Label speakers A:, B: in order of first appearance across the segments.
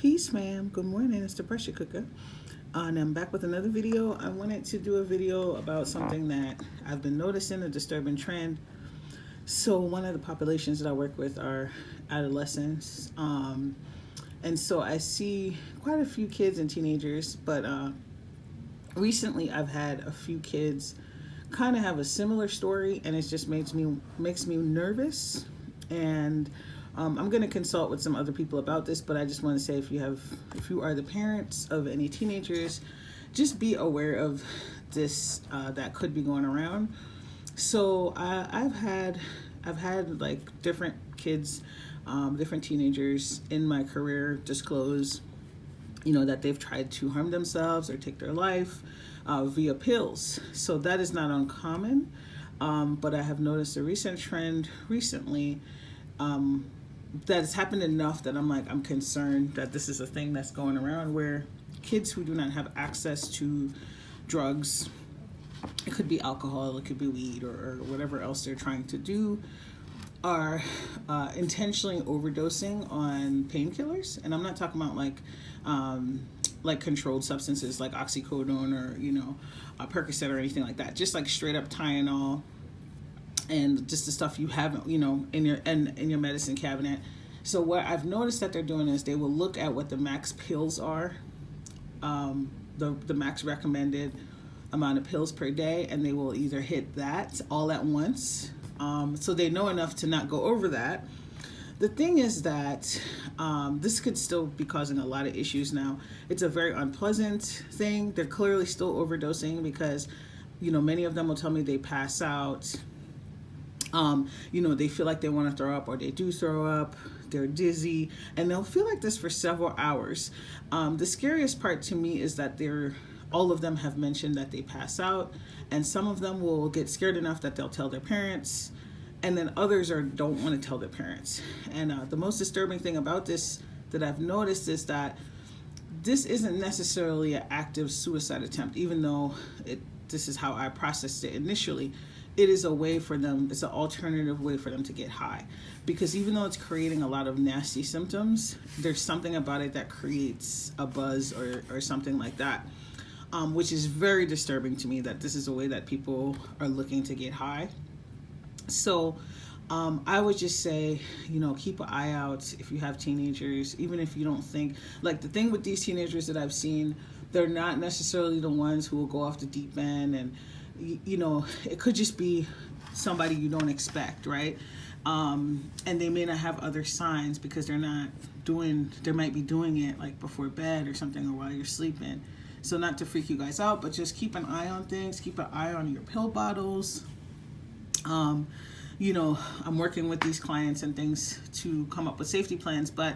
A: Peace, ma'am. Good morning. It's the pressure cooker. And I'm back with another video. I wanted to do a video about something that I've been noticing, a disturbing trend. So one of the populations that I work with are adolescents. And so I see quite a few kids and teenagers, but recently I've had a few kids kind of have a similar story, and it just makes me nervous. And I'm going to consult with some other people about this, but I just want to say if you are the parents of any teenagers, just be aware of this that could be going around. So I've had like different kids, different teenagers in my career disclose, that they've tried to harm themselves or take their life via pills. So that is not uncommon, but I have noticed a recent trend recently that has happened enough that I'm concerned that this is a thing that's going around where kids who do not have access to drugs, it could be alcohol, it could be weed, or whatever else they're trying to do, are intentionally overdosing on painkillers. And I'm not talking about like controlled substances like oxycodone or Percocet or anything like that. Just like straight up Tylenol and just the stuff you have in your medicine cabinet. So what I've noticed that they're doing is they will look at what the max pills are, the max recommended amount of pills per day, and they will either hit that all at once, so they know enough to not go over that. The thing is that this could still be causing a lot of issues now. It's a very unpleasant thing. They're clearly still overdosing because, many of them will tell me they pass out. They feel like they want to throw up, or they do throw up, they're dizzy, and they'll feel like this for several hours. The scariest part to me is that all of them have mentioned that they pass out, and some of them will get scared enough that they'll tell their parents, and then others don't want to tell their parents. And the most disturbing thing about this that I've noticed is that this isn't necessarily an active suicide attempt, even though this is how I processed it initially. It is a way for them, it's an alternative way for them to get high. Because even though it's creating a lot of nasty symptoms, there's something about it that creates a buzz or something like that, which is very disturbing to me that this is a way that people are looking to get high. So I would just say, keep an eye out if you have teenagers, even if you don't think, like the thing with these teenagers that I've seen, they're not necessarily the ones who will go off the deep end, and it could just be somebody you don't expect, right? And they may not have other signs because they might be doing it like before bed or something, or while you're sleeping. So not to freak you guys out, but just keep an eye on things, keep an eye on your pill bottles. I'm working with these clients and things to come up with safety plans, but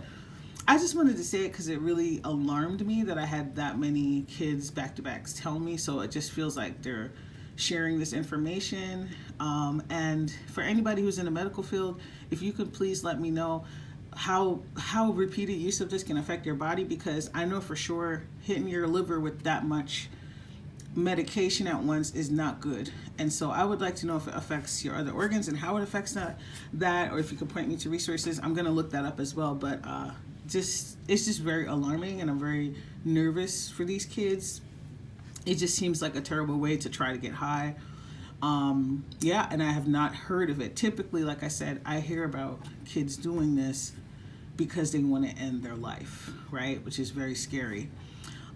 A: I just wanted to say it because it really alarmed me that I had that many kids back-to-backs tell me. So it just feels like they're sharing this information. And for anybody who's in the medical field, if you could please let me know how repeated use of this can affect your body, because I know for sure hitting your liver with that much medication at once is not good. And so I would like to know if it affects your other organs and how it affects that, or if you could point me to resources. I'm going to look that up as well, but it's just very alarming, and I'm very nervous for these kids. It just seems like a terrible way to try to get high. And I have not heard of it. Typically, like I said, I hear about kids doing this because they want to end their life, right? Which is very scary.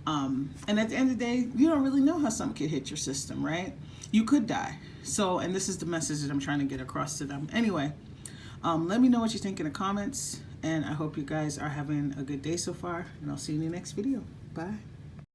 A: And at the end of the day, you don't really know how something could hit your system, right? You could die. So, and this is the message that I'm trying to get across to them. Anyway, let me know what you think in the comments, and I hope you guys are having a good day so far, and I'll see you in the next video. Bye.